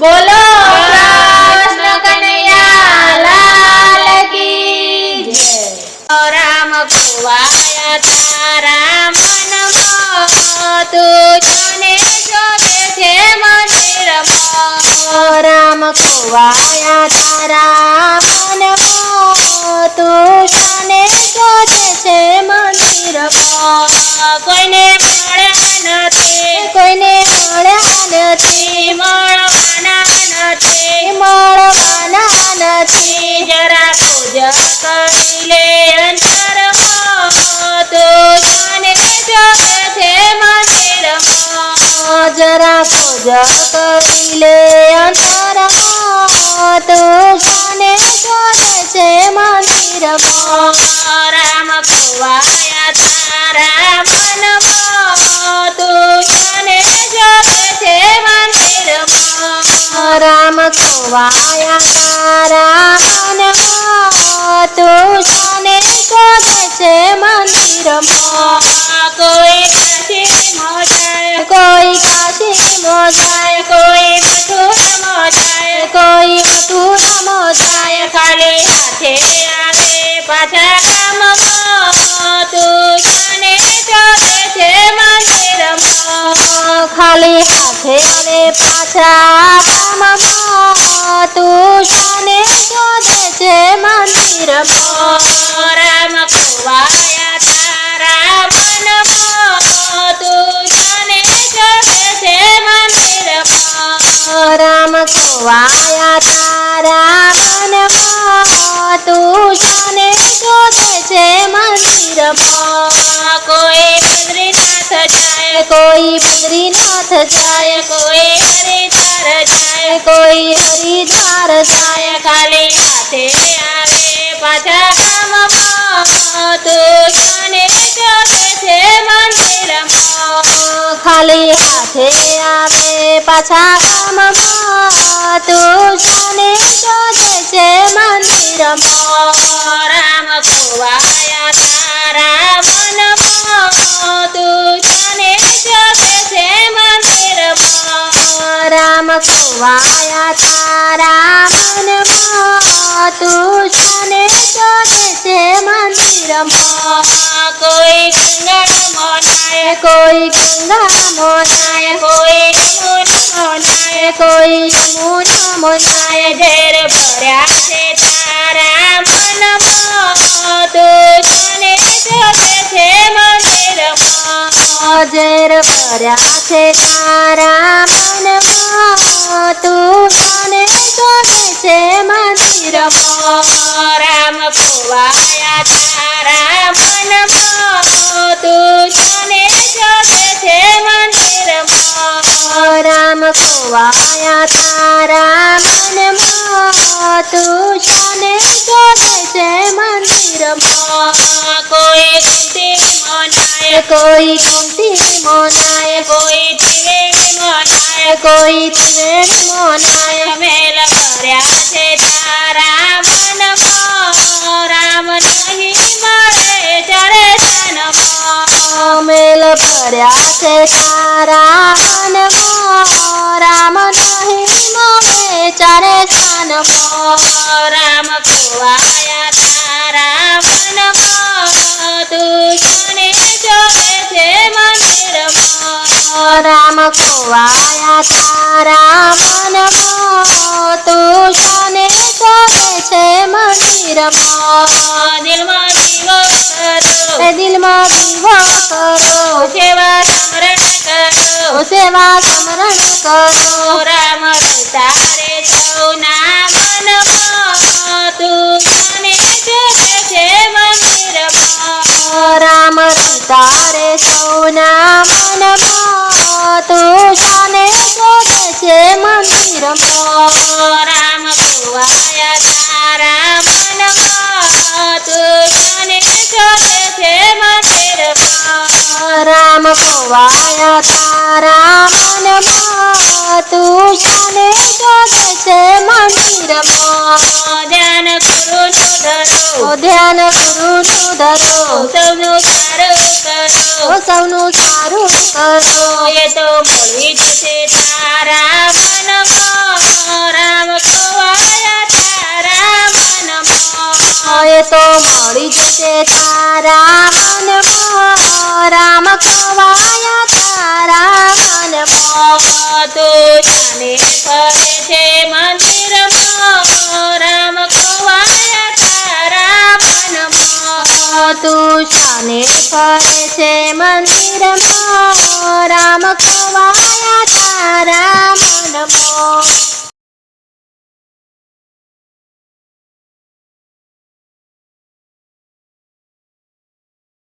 બોલો કૃષ્ણ કનૈયા લાલ કી જય। રામ ખોવાયા તારા મનમાં, તું જોને શોધે છે મંદિરમાં। રામ ખોવાયા તારા મનમાં, તું જોને શોધે છે મંદિરમાં। કોઈને મળ્યા નથી, કોઈને મળ્યા નથી, મળવાના નથી, જરા ખોજ કરી લે અંતરમાં, તું જોને શોધે છે મંદિરમાં। જરા ખોજ કરી લે અંતરમાં, તું જોને શોધે છે મંદિરમાં। રામ ખોવાયા તારા મનમાં, તું જોને શોધે છે મંદિરમાં। રામ ખોવાયા તારા મનમાં, તું જોને શોધે છે મંદિરમાં। કોઈ કાશીમાં જાય, કોઈ કાશીમાં જાય, કોઈ મથુરામાં જાય, કોઈ મથુરામાં જાય, ખાલી હાથે આવે પાછા ગામમાં, તું જોને શોધે છે મંદિરમાં। ખાલી હાથે આવે પાછા ગામમાં, તું જોને શોધે છે મંદિરમાં। રામ ખોવાયા તારા મનમાં, તું જોને શોધે છે મંદિરમાં। રામ ખોવાયા તારા મનમાં, તું જોને શોધે છે મંદિરમાં। કોઈ બદ્રીનાથ જાય, કોઈ બદ્રીનાથ જાય, કોઈ હરિદ્વાર જાય, કોઈ હરિદ્વાર જાય, ખાલી હાથે આવે પાછા ગામમાં, તું જોને શોધે છે મંદિરમાં। ખાલી હાથે આવે પાછા ગામમાં, તું જોને શોધે છે મંદિરમાં। રામ ખોવાયા તારા મનમાં, તું જોને શોધે છે મંદિરમાં। રામ ખોવાયા તારા મનમાં, તું જોને શોધે છે મંદિરમાં। કોઈ ગંગામાં નાય, કોઈ ગંગામાં નાય, કોઈ યમુનામાં નાય, કોઈ યમુનામાં નાય, ઝેર ભર્યા છે તારા મનમાં, તું જોને શોધે છે મંદિરમાં। ઝેર ભર્યા છે તારા મનમાં, તું જોને શોધે છે મંદિરમાં। રામ ખોવાયા તારા મનમાં, તું જોને શોધે છે મંદિરમાં। રામ ખોવાયા તારા મનમાં, તું જોને શોધે છે મંદિરમાં। કોઈ કુંતીમાં નાય, કોઈ કુંતીમાં નાય, કોઈ ત્રિવેણીમાં નાય, કોઈ ત્રિવેણીમાં નાય, મેલ ભર્યા છે તારા મનમાં, રામ નહીં મળે ચારે જન્મમાં। મેલ ભર્યા છે તારા મનમાં, રામ નહીં મળે ચારે જન્મમાં। રામ ખોવાયા તારા મનમાં, તું જોને શોધે છે મંદિરમાં। રામ ખોવાયા તારા મનમાં, તું જોને શોધે છે મંદિરમાં। દિલમાં દીવો કરો, દિલમાં દીવો કરો, સેવા સ્મરણ કરો, સેવા સ્મરણ કરો, રામ તારે સૌના મનમાં, તું જોને શોધે છે મંદિરમાં। રામ તારે સૌના મનમાં, તું જોને શોધે છે મંદિરમાં। રામ ખોવાયા તારા મનમાં, તું જોને શોધે છે મંદિરમાં। રામ ખોવાયા તારા મનમાં, તું જોને શોધે છે મંદિરમાં। ધ્યાન ગુરુનું ધરો, ધ્યાન ગુરુનું ધરો, સૌનું સારું કરો, સૌનું સારું કરો, એ તો મળી જશે તારા મનમાં, મળી જશે તારા મનમાં રામ ખવાયા તારા મનમાં તું જાને ફરે છે મંદિરમાં રામ ખવાયા તારા મનમાં તું શાને ફરે છે મંદિરમાં રામ ખવાયા તારા મનમાં